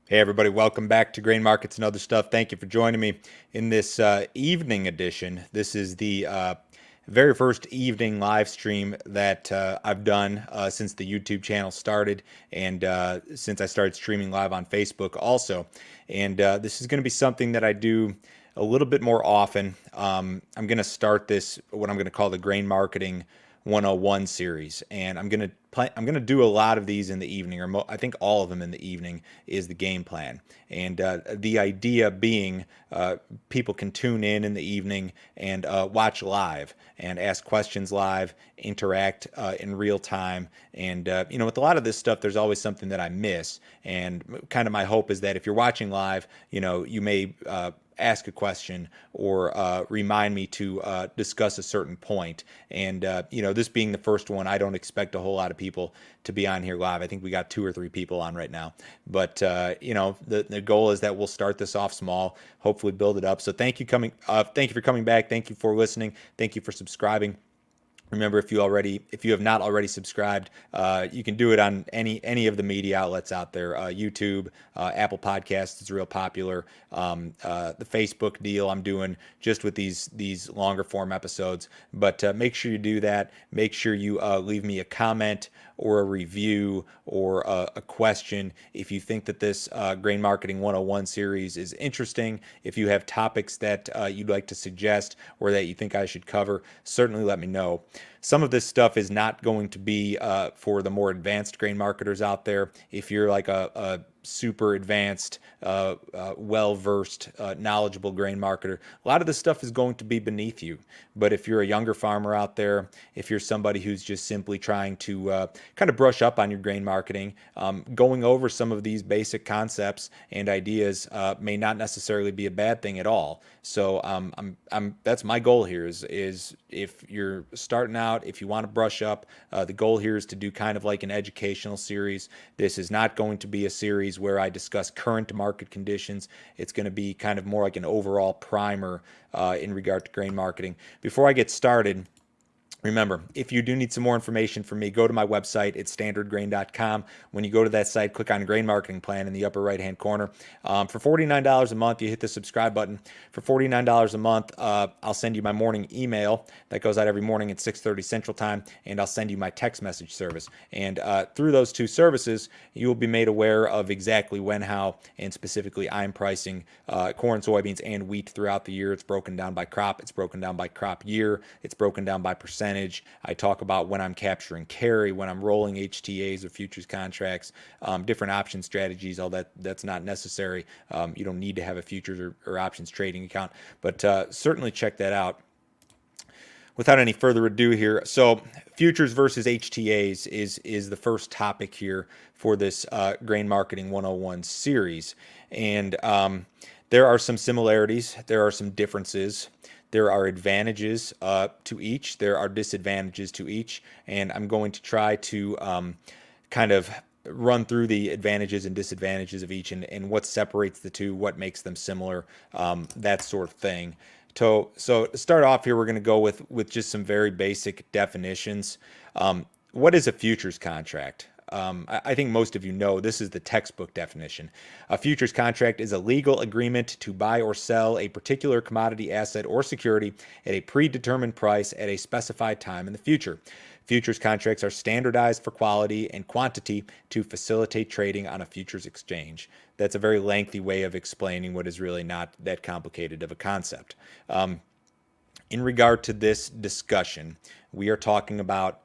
Hey, everybody, welcome back to Grain Markets and Other Stuff. Thank you for joining me in this evening edition. This is the very first evening live stream that I've done since the YouTube channel started and since I started streaming live on Facebook also. And this is going to be something that I do a little bit more often. I'm going to start this, what I'm going to call the Grain Marketing 101 series, and I'm gonna do a lot of these in the evening, or I think all of them in the evening is the game plan. And the idea being, people can tune in the evening and watch live and ask questions live, interact in real time. And with a lot of this stuff, there's always something that I miss. And kind of my hope is that if you're watching live, you may ask a question or remind me to discuss a certain point. And, this being the first one, I don't expect a whole lot of people to be on here live. I think we got 2 or 3 people on right now. But, the goal is that we'll start this off small, hopefully build it up. So thank you for coming back. Thank you for listening. Thank you for subscribing. Remember, if you have not already subscribed, you can do it on any of the media outlets out there. YouTube, Apple Podcasts is real popular. The Facebook deal I'm doing just with these longer form episodes. But make sure you do that. Make sure you leave me a comment or a review or a question if you think that this Grain Marketing 101 series is interesting. If you have topics that you'd like to suggest or that you think I should cover, certainly let me know. Some of this stuff is not going to be for the more advanced grain marketers out there. If you're like a super advanced, well-versed, knowledgeable grain marketer, a lot of this stuff is going to be beneath you. But if you're a younger farmer out there, if you're somebody who's just simply trying to kind of brush up on your grain marketing, going over some of these basic concepts and ideas may not necessarily be a bad thing at all. So that's my goal here is if you're starting out, if you want to brush up, the goal here is to do kind of like an educational series. This is not going to be a series where I discuss current market conditions. It's going to be kind of more like an overall primer in regard to grain marketing. Before I get started, remember, if you do need some more information from me, go to my website. It's standardgrain.com. When you go to that site, click on Grain Marketing Plan in the upper right-hand corner. For $49 a month, you hit the subscribe button. For $49 a month, I'll send you my morning email that goes out every morning at 6:30 Central Time, and I'll send you my text message service. And through those two services, you will be made aware of exactly when, how, and specifically I'm pricing corn, soybeans, and wheat throughout the year. It's broken down by crop. It's broken down by crop year. It's broken down by percentage. I talk about when I'm capturing carry, when I'm rolling HTAs or futures contracts, different option strategies. All that's not necessary. You don't need to have a futures or options trading account, but certainly check that out. Without any further ado here, so futures versus HTAs is the first topic here for this Grain Marketing 101 series. And there are some similarities. There are some differences. There are advantages to each. There are disadvantages to each. And I'm going to try to kind of run through the advantages and disadvantages of each and what separates the two, what makes them similar, that sort of thing. So to start off here, we're going to go with just some very basic definitions. What is a futures contract? I think most of you know this is the textbook definition. A futures contract is a legal agreement to buy or sell a particular commodity, asset, or security at a predetermined price at a specified time in the future. Futures contracts are standardized for quality and quantity to facilitate trading on a futures exchange. That's a very lengthy way of explaining what is really not that complicated of a concept. In regard to this discussion, we are talking about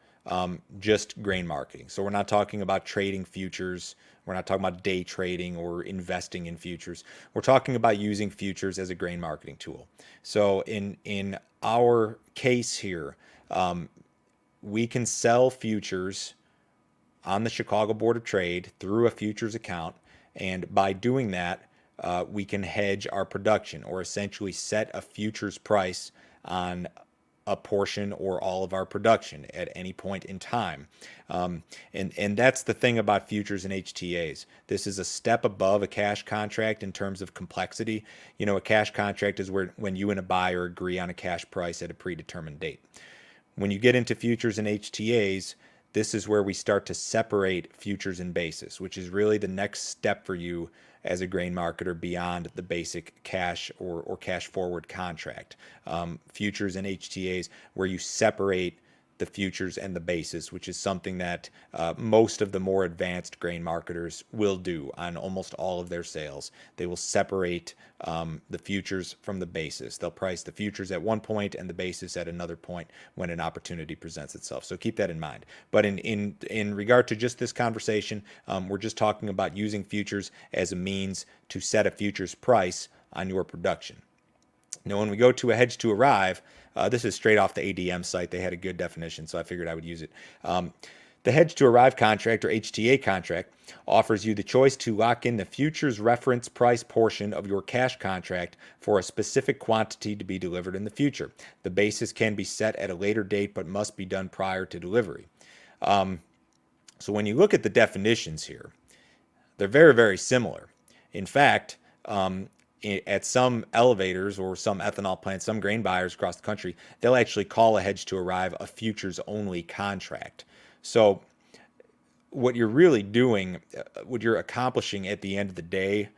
just grain marketing. So we're not talking about trading futures. We're not talking about day trading or investing in futures. We're talking about using futures as a grain marketing tool. So in our case here, we can sell futures on the Chicago Board of Trade through a futures account. And by doing that, we can hedge our production or essentially set a futures price on a portion or all of our production at any point in time. And that's the thing about futures and HTAs. This is a step above a cash contract in terms of complexity. A cash contract is when you and a buyer agree on a cash price at a predetermined date. When you get into futures and HTAs, this is where we start to separate futures and basis, which is really the next step for you as a grain marketer beyond the basic cash or cash forward contract. Futures and HTAs, where you separate the futures and the basis, which is something that most of the more advanced grain marketers will do on almost all of their sales. They will separate the futures from the basis. They'll price the futures at one point and the basis at another point when an opportunity presents itself. So keep that in mind. But in regard to just this conversation, we're just talking about using futures as a means to set a futures price on your production. Now, when we go to a hedge to arrive, this is straight off the ADM site. They had a good definition, so I figured I would use it. The hedge to arrive contract, or HTA contract, offers you the choice to lock in the futures reference price portion of your cash contract for a specific quantity to be delivered in the future. The basis can be set at a later date, but must be done prior to delivery. So when you look at the definitions here, they're very, very similar. In fact, at some elevators or some ethanol plants, some grain buyers across the country, they'll actually call a hedge to arrive a futures only contract. So what you're really doing, what you're accomplishing at the end of the day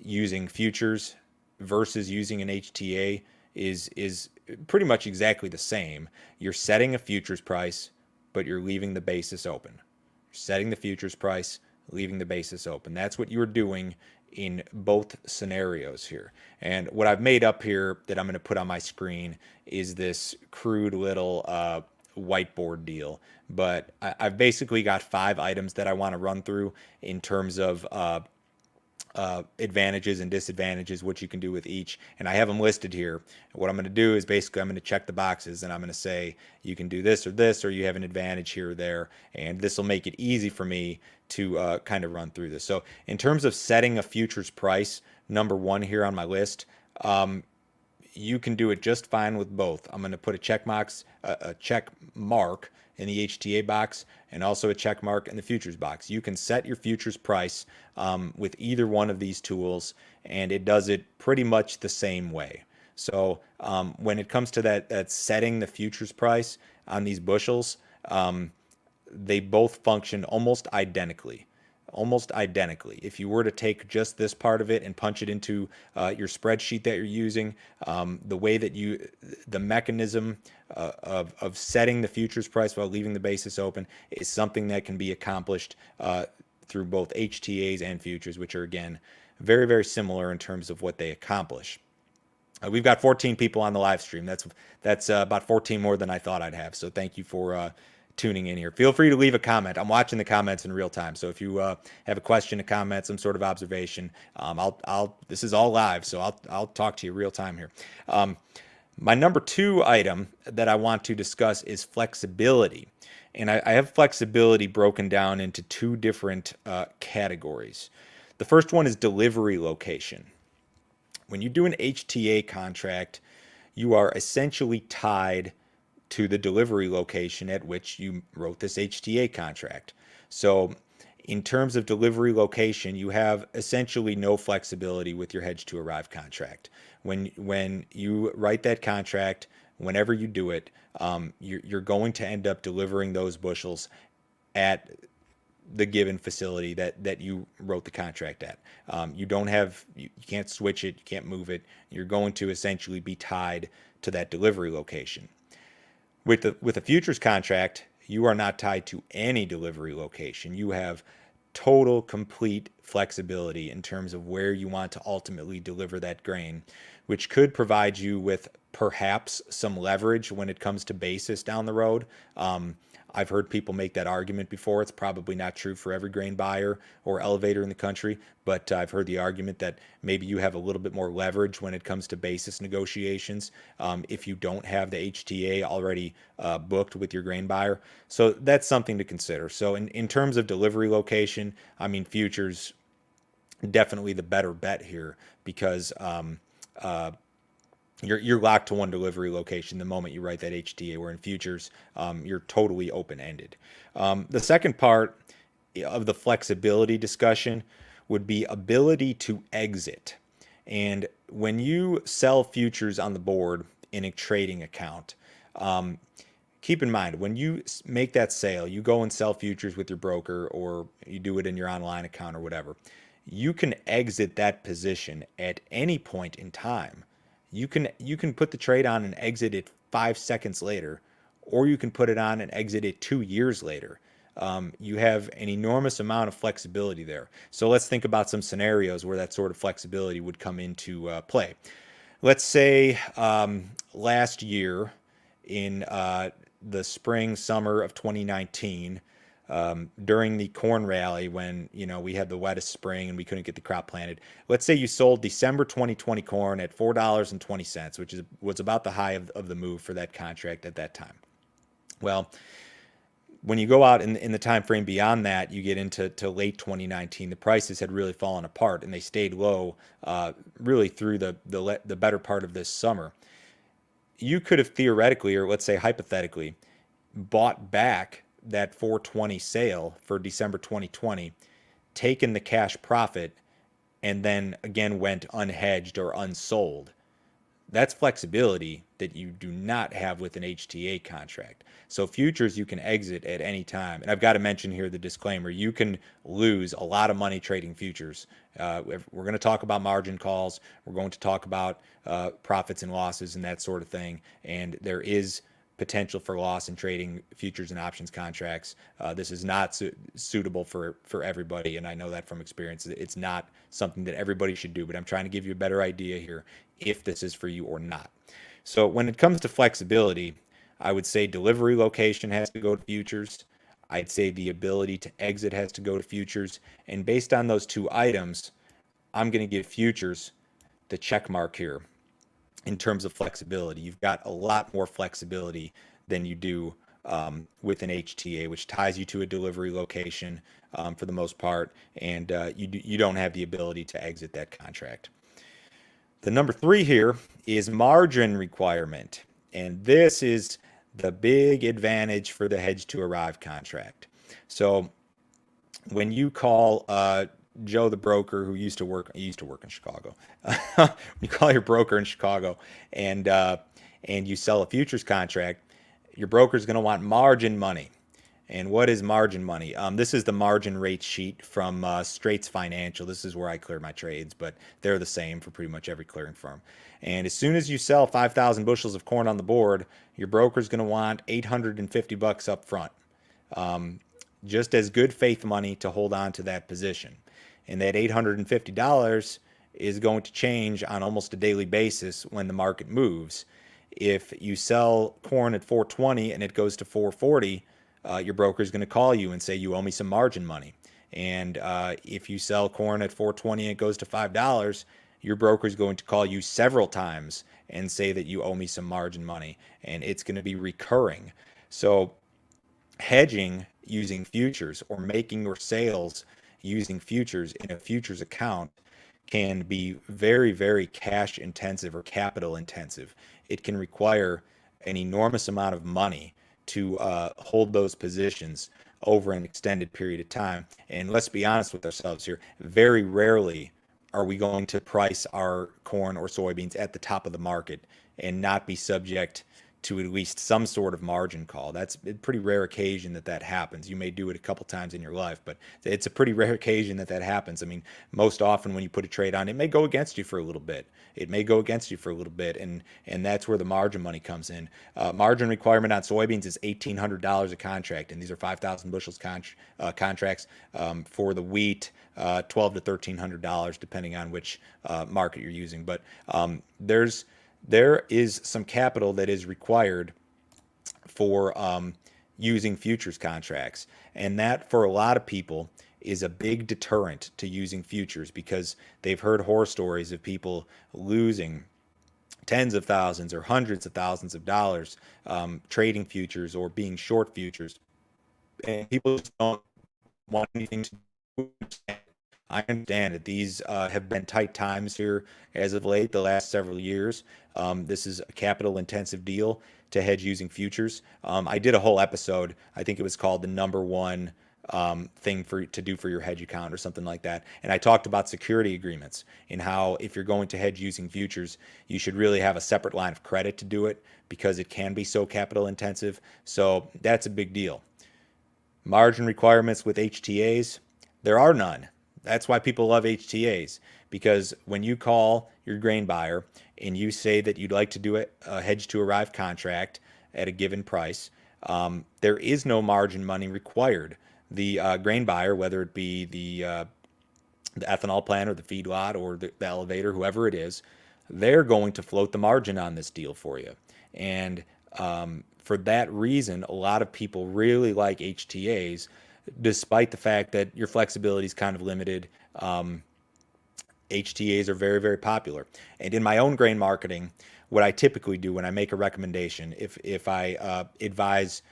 using futures versus using an HTA is pretty much exactly the same. You're setting a futures price, but you're leaving the basis open. You're setting the futures price, leaving the basis open. That's what you're doing in both scenarios here. And what I've made up here that I'm going to put on my screen is this crude little whiteboard deal. But I've basically got 5 items that I want to run through in terms of advantages and disadvantages, what you can do with each. And I have them listed here. What I'm going to do is basically I'm going to check the boxes and I'm going to say you can do this, or you have an advantage here or there. And this will make it easy for me to kind of run through this. So in terms of setting a futures price, number 1 here on my list, you can do it just fine with both. I'm going to put a check mark in the HTA box and also a check mark in the futures box. You can set your futures price with either one of these tools, and it does it pretty much the same way. So when it comes to that setting the futures price on these bushels, they both function almost identically. If you were to take just this part of it and punch it into your spreadsheet that you're using, the way that the mechanism of setting the futures price while leaving the basis open is something that can be accomplished through both HTAs and futures, which are, again, very, very similar in terms of what they accomplish. We've got 14 people on the live stream. That's about 14 more than I thought I'd have. So thank you for tuning in here. Feel free to leave a comment. I'm watching the comments in real time. So if you have a question, a comment, some sort of observation, this is all live, so I'll talk to you real time here. My number 2 item that I want to discuss is flexibility. And I have flexibility broken down into 2 different categories. The first one is delivery location. When you do an HTA contract, you are essentially tied to the delivery location at which you wrote this HTA contract. So in terms of delivery location, you have essentially no flexibility with your hedge to arrive contract. When you write that contract, whenever you do it, you're going to end up delivering those bushels at the given facility that you wrote the contract at. You can't switch it, you can't move it. You're going to essentially be tied to that delivery location. With a futures contract, you are not tied to any delivery location. You have total, complete flexibility in terms of where you want to ultimately deliver that grain, which could provide you with perhaps some leverage when it comes to basis down the road. I've heard people make that argument before. It's probably not true for every grain buyer or elevator in the country, but I've heard the argument that maybe you have a little bit more leverage when it comes to basis negotiations if you don't have the HTA already booked with your grain buyer. So that's something to consider. So in terms of delivery location, I mean, futures definitely the better bet here because you're locked to one delivery location the moment you write that HTA, where in futures, you're totally open-ended. The second part of the flexibility discussion would be ability to exit. And when you sell futures on the board in a trading account, keep in mind, when you make that sale, you go and sell futures with your broker or you do it in your online account or whatever. you can exit that position at any point in time. You can put the trade on and exit it 5 seconds later, or you can put it on and exit it 2 years later. You have an enormous amount of flexibility there. So let's think about some scenarios where that sort of flexibility would come into play. Let's say last year in the spring, summer of 2019, during the corn rally when we had the wettest spring and we couldn't get the crop planted. Let's say you sold December 2020 corn at $4.20, which was about the high of the move for that contract at that time. Well, when you go out in the time frame beyond that, you get into late 2019. The prices had really fallen apart, and they stayed low really through the better part of this summer. You could have theoretically, or let's say hypothetically, bought back that 420 sale for December 2020, taken the cash profit, and then again went unhedged or unsold. That's flexibility that you do not have with an HTA contract. So futures you can exit at any time. And I've got to mention here the disclaimer: you can lose a lot of money trading futures. We're going to talk about margin calls. We're going to talk about profits and losses and that sort of thing. And there is potential for loss in trading futures and options contracts. This is not suitable for everybody, and I know that from experience. It's not something that everybody should do, but I'm trying to give you a better idea here if this is for you or not. So when it comes to flexibility, I would say delivery location has to go to futures. I'd say the ability to exit has to go to futures. And based on those two items, I'm going to give futures the check mark here. In terms of flexibility, you've got a lot more flexibility than you do with an HTA, which ties you to a delivery location for the most part, and you don't have the ability to exit that contract. The number 3 here is margin requirement, and this is the big advantage for the hedge to arrive contract. So when you call Joe the broker who used to work in Chicago, you call your broker in Chicago and you sell a futures contract, your broker is going to want margin money. And what is margin money? This is the margin rate sheet from Straits Financial. This is where I clear my trades, but they're the same for pretty much every clearing firm. And as soon as you sell 5,000 bushels of corn on the board, your broker is going to want $850 up front. Just as good faith money to hold on to that position. And that $850 is going to change on almost a daily basis when the market moves. If you sell corn at 420 and it goes to 440, your broker is going to call you and say, you owe me some margin money. And if you sell corn at 420 and it goes to $5, your broker is going to call you several times and say that you owe me some margin money. And it's going to be recurring. So hedging using futures or making your sales using futures in a futures account can be very, very cash intensive or capital intensive. It can require an enormous amount of money to hold those positions over an extended period of time. And let's be honest with ourselves here, very rarely are we going to price our corn or soybeans at the top of the market and not be subject to at least some sort of margin call. That's a pretty rare occasion that happens. You may do it a couple times in your life, but it's a pretty rare occasion that happens. I mean, most often when you put a trade on, it may go against you for a little bit. And that's where the margin money comes in. Margin requirement on soybeans is $1,800 a contract, and these are 5,000 bushels contracts. For the wheat, $1,200 to $1,300, depending on which market you're using. But there is some capital that is required for using futures contracts. And that, for a lot of people, is a big deterrent to using futures because they've heard horror stories of people losing tens of thousands or hundreds of thousands of dollars trading futures or being short futures. And people just don't want anything to do with it. I understand that these have been tight times here as of late, the last several years. This is a capital intensive deal to hedge using futures. I did a whole episode, I think it was called the number one thing to do for your hedge account or something like that. And I talked about security agreements and how if you're going to hedge using futures, you should really have a separate line of credit to do it because it can be so capital intensive. So that's a big deal. Margin requirements with HTAs, there are none. That's why people love HTAs, because when you call your grain buyer and you say that you'd like to do a hedge to arrive contract at a given price, there is no margin money required. The grain buyer, whether it be the ethanol plant or the feedlot or the elevator, whoever it is, they're going to float the margin on this deal for you. And for that reason, a lot of people really like HTAs, despite the fact that your flexibility is kind of limited. HTAs are very, very popular. And in my own grain marketing, what I typically do when I make a recommendation, if I advise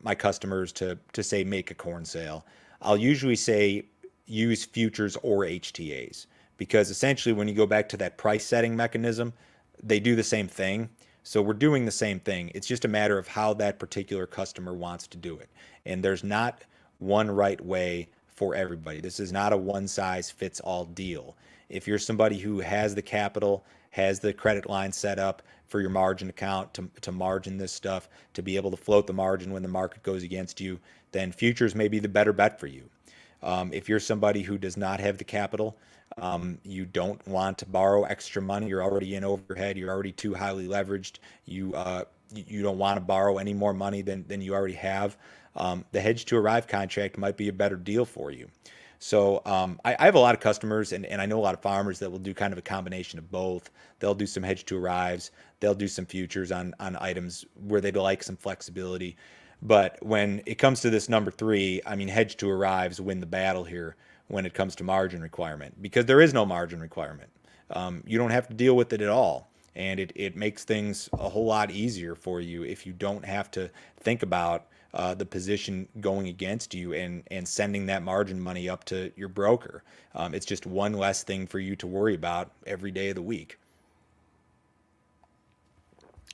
my customers to say make a corn sale, I'll usually say use futures or HTAs, because essentially when you go back to that price setting mechanism, they do the same thing. So we're doing the same thing. It's just a matter of how that particular customer wants to do it. And there's not one right way for everybody. This is not a one size fits all deal. If you're somebody who has the capital, has the credit line set up for your margin account to margin this stuff, to be able to float the margin when the market goes against you, then futures may be the better bet for you. If you're somebody who does not have the capital, you don't want to borrow extra money, you're already in overhead, you're already too highly leveraged, you don't want to borrow any more money than you already have, the hedge to arrive contract might be a better deal for you. So I have a lot of customers, and I know a lot of farmers that will do kind of a combination of both. They'll do some hedge to arrives, they'll do some futures on items where they'd like some flexibility. But when it comes to this number three, I mean, hedge to arrives win the battle here when it comes to margin requirement, because there is no margin requirement. You don't have to deal with it at all. And it makes things a whole lot easier for you if you don't have to think about the position going against you and sending that margin money up to your broker. It's just one less thing for you to worry about every day of the week.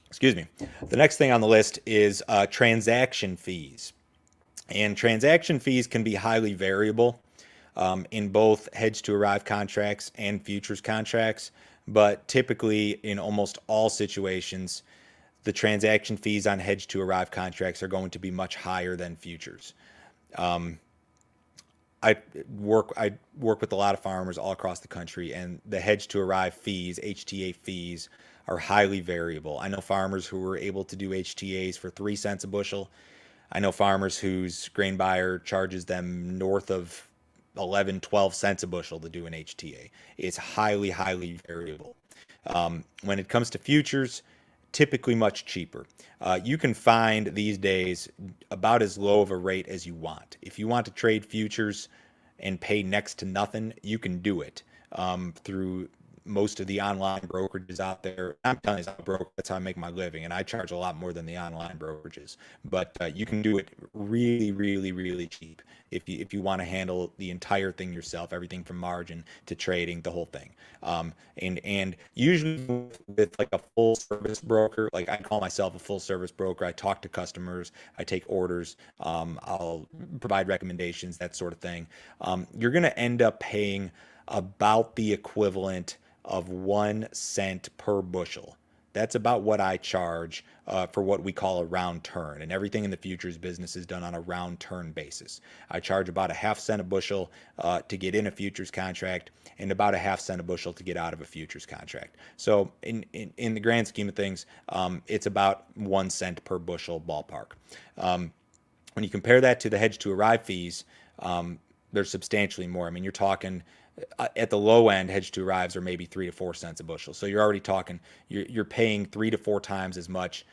Excuse me. The next thing on the list is transaction fees. And transaction fees can be highly variable in both hedge to arrive contracts and futures contracts. But typically, in almost all situations, the transaction fees on hedge to arrive contracts are going to be much higher than futures. I work with a lot of farmers all across the country, and the hedge to arrive fees, HTA fees, are highly variable. I know farmers who were able to do HTAs for 3 cents a bushel. I know farmers whose grain buyer charges them north of 11, 12 cents a bushel to do an HTA. It's highly, highly variable. When it comes to futures, typically much cheaper. You can find these days about as low of a rate as you want. If you want to trade futures and pay next to nothing, you can do it through most of the online brokerages out there. I'm telling you, that's how I make my living, and I charge a lot more than the online brokerages. But you can do it really, really, really cheap if you want to handle the entire thing yourself, everything from margin to trading, the whole thing. And usually with like a full service broker, like I call myself a full service broker. I talk to customers, I take orders, I'll provide recommendations, that sort of thing. You're going to end up paying about the equivalent of 1 cent per bushel. That's about what I charge for what we call a round turn. And everything in the futures business is done on a round turn basis. I charge about a half cent a bushel to get in a futures contract, and about a half cent a bushel to get out of a futures contract. So in the grand scheme of things, it's about 1 cent per bushel ballpark. When you compare that to the hedge to arrive fees, they're substantially more. I mean, you're talking at the low end, hedge to arrives are maybe 3 to 4 cents a bushel. So you're already talking, you're paying 3 to 4 times as much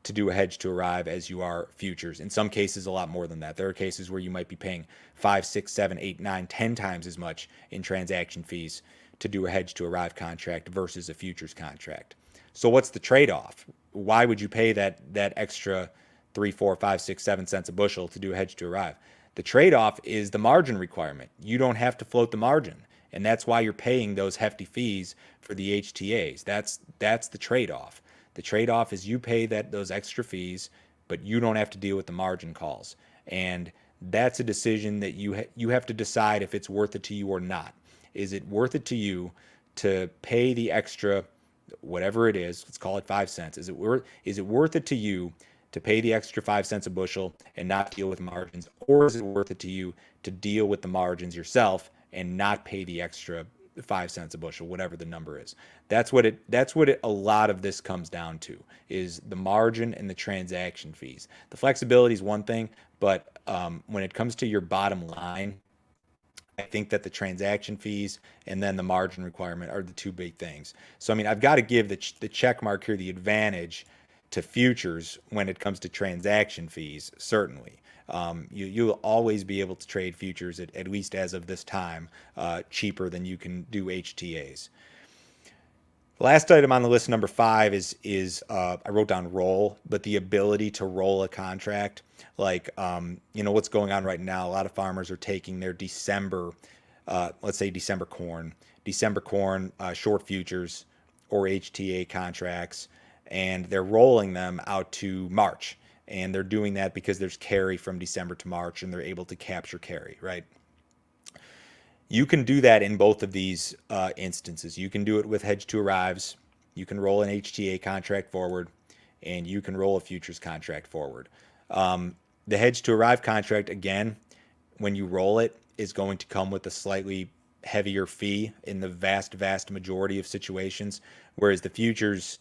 to do a hedge to arrive as you are futures. In some cases, a lot more than that. There are cases where you might be paying 5, 6, 7, 8, 9, 10 times as much in transaction fees to do a hedge to arrive contract versus a futures contract. So what's the trade-off? Why would you pay that extra 3, 4, 5, 6, 7 cents a bushel to do a hedge to arrive? The trade-off is the margin requirement. You don't have to float the margin, and that's why you're paying those hefty fees for the HTAs. That's the trade-off. The trade-off is you pay those extra fees, but you don't have to deal with the margin calls. And that's a decision that you have to decide if it's worth it to you or not. Is it worth it to you to pay the extra, whatever it is, let's call it 5 cents. Is it worth it to you to pay the extra 5 cents a bushel and not deal with margins? Or is it worth it to you to deal with the margins yourself and not pay the extra 5 cents a bushel, whatever the number is. That's what a lot of this comes down to, is the margin and the transaction fees. The flexibility is one thing, but when it comes to your bottom line, I think that the transaction fees and then the margin requirement are the two big things. So, I mean, I've got to give the check mark here the advantage to futures when it comes to transaction fees, certainly. You'll always be able to trade futures, at least as of this time, cheaper than you can do HTAs. The last item on the list, number 5, is I wrote down roll, but the ability to roll a contract. Like, what's going on right now, a lot of farmers are taking their December, let's say December corn short futures or HTA contracts, and they're rolling them out to March. And they're doing that because there's carry from December to March, and they're able to capture carry, right? You can do that in both of these instances. You can do it with hedge to arrives. You can roll an HTA contract forward, and you can roll a futures contract forward. The hedge to arrive contract, again, when you roll it, is going to come with a slightly heavier fee in the vast, vast majority of situations, whereas the futures,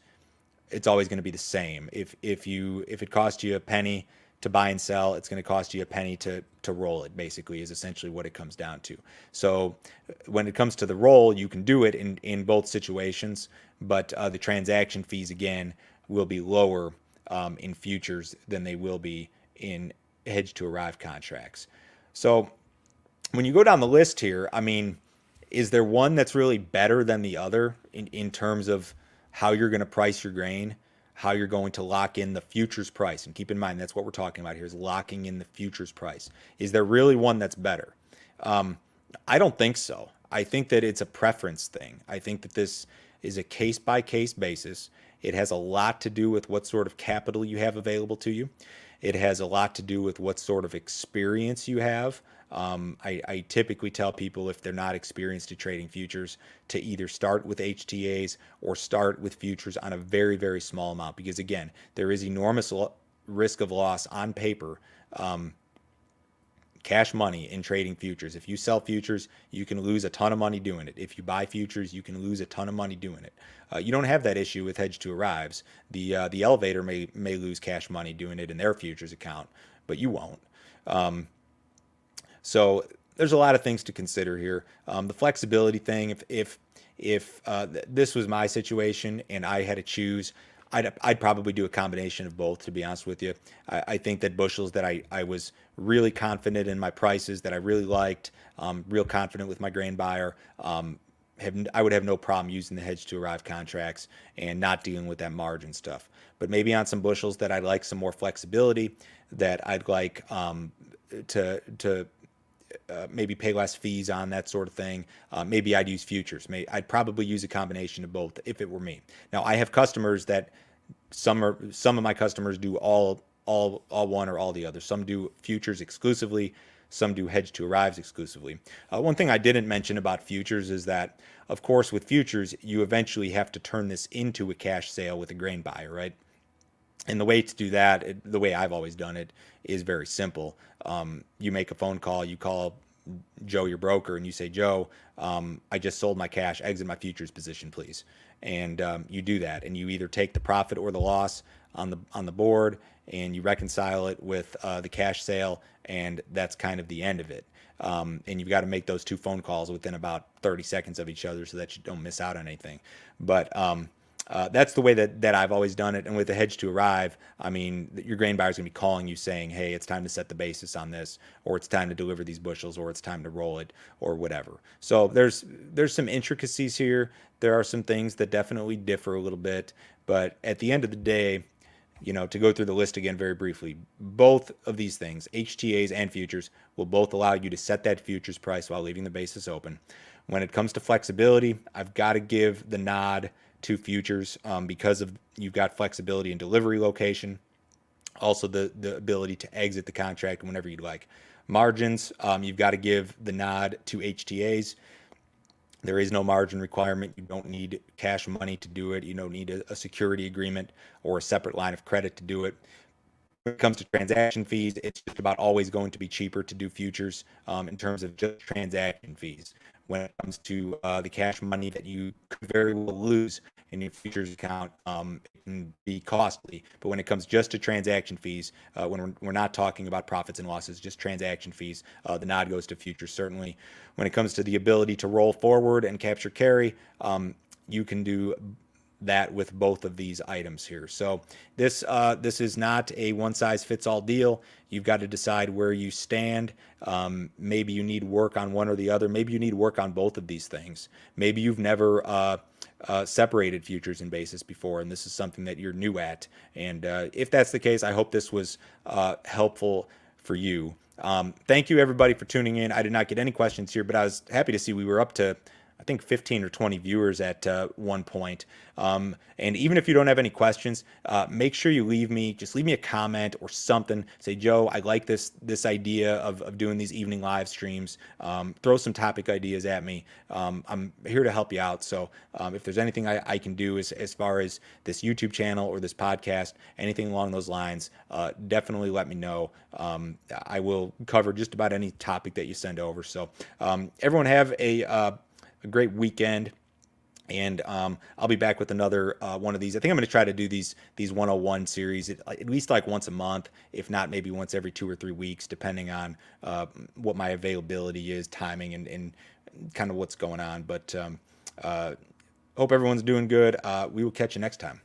it's always going to be the same. If it costs you a penny to buy and sell, it's going to cost you a penny to roll it, basically, is essentially what it comes down to. So when it comes to the roll, you can do it in both situations, but the transaction fees, again, will be lower in futures than they will be in hedge to arrive contracts. So when you go down the list here, I mean, is there one that's really better than the other in terms of how you're going to price your grain, how you're going to lock in the futures price? And keep in mind, that's what we're talking about here, is locking in the futures price. Is there really one that's better? I don't think so. I think that it's a preference thing. I think that this is a case-by-case basis. It has a lot to do with what sort of capital you have available to you. It has a lot to do with what sort of experience you have. I typically tell people, if they're not experienced at trading futures, to either start with HTAs or start with futures on a very, very small amount, because again, there is enormous risk of loss on paper, cash money in trading futures. If you sell futures, you can lose a ton of money doing it. If you buy futures, you can lose a ton of money doing it. You don't have that issue with hedge to arrives. The elevator may lose cash money doing it in their futures account, but you won't. So there's a lot of things to consider here. The flexibility thing, if this was my situation and I had to choose, I'd probably do a combination of both, to be honest with you. I think that bushels that I was really confident in my prices, that I really liked, real confident with my grain buyer, I would have no problem using the hedge to arrive contracts and not dealing with that margin stuff. But maybe on some bushels that I'd like some more flexibility, that I'd like to maybe pay less fees on, that sort of thing. Maybe I'd use futures. I'd probably use a combination of both if it were me. Now, I have customers that some of my customers do all one or all the other. Some do futures exclusively. Some do hedge to arrives exclusively. One thing I didn't mention about futures is that, of course, with futures, you eventually have to turn this into a cash sale with a grain buyer, right? And the way to do that, the way I've always done it, is very simple. You make a phone call, you call Joe, your broker, and you say, Joe, I just sold my cash, exit my futures position, please. And you do that, and you either take the profit or the loss on the board, and you reconcile it with the cash sale, and that's kind of the end of it. And you've got to make those two phone calls within about 30 seconds of each other so that you don't miss out on anything. But that's the way that I've always done it. And with the hedge to arrive, I mean, your grain buyer is going to be calling you saying, hey, it's time to set the basis on this, or it's time to deliver these bushels, or it's time to roll it, or whatever. So there's some intricacies here. There are some things that definitely differ a little bit. But at the end of the day, to go through the list again very briefly, both of these things, HTAs and futures, will both allow you to set that futures price while leaving the basis open. When it comes to flexibility, I've got to give the nod to futures because of you've got flexibility in delivery location, also the ability to exit the contract whenever you'd like. Margins, you've got to give the nod to HTAs. There is no margin requirement. You don't need cash money to do it. You don't need a security agreement or a separate line of credit to do it. when it comes to transaction fees, it's just about always going to be cheaper to do futures in terms of just transaction fees. When it comes to the cash money that you could very well lose in your futures account, it can be costly. But when it comes just to transaction fees, when we're not talking about profits and losses, just transaction fees, the nod goes to futures. Certainly, when it comes to the ability to roll forward and capture carry, you can do that with both of these items here. So this is not a one size fits all deal. You've got to decide where you stand. Maybe you need work on one or the other. Maybe you need work on both of these things. Maybe you've never separated futures and basis before, and this is something that you're new at. And if that's the case, I hope this was helpful for you. Thank you everybody for tuning in. I did not get any questions here, but I was happy to see we were up to, I think, 15 or 20 viewers at one point. And even if you don't have any questions, make sure you leave me a comment or something. Say, Joe, I like this idea of doing these evening live streams. Throw some topic ideas at me. I'm here to help you out. So if there's anything I can do as far as this YouTube channel or this podcast, anything along those lines, definitely let me know. I will cover just about any topic that you send over. So everyone have a great weekend, and I'll be back with another one of these. I think I'm going to try to do these 101 series at least like once a month, if not maybe once every 2 or 3 weeks, depending on what my availability is, timing, and kind of what's going on. But hope everyone's doing good. We will catch you next time.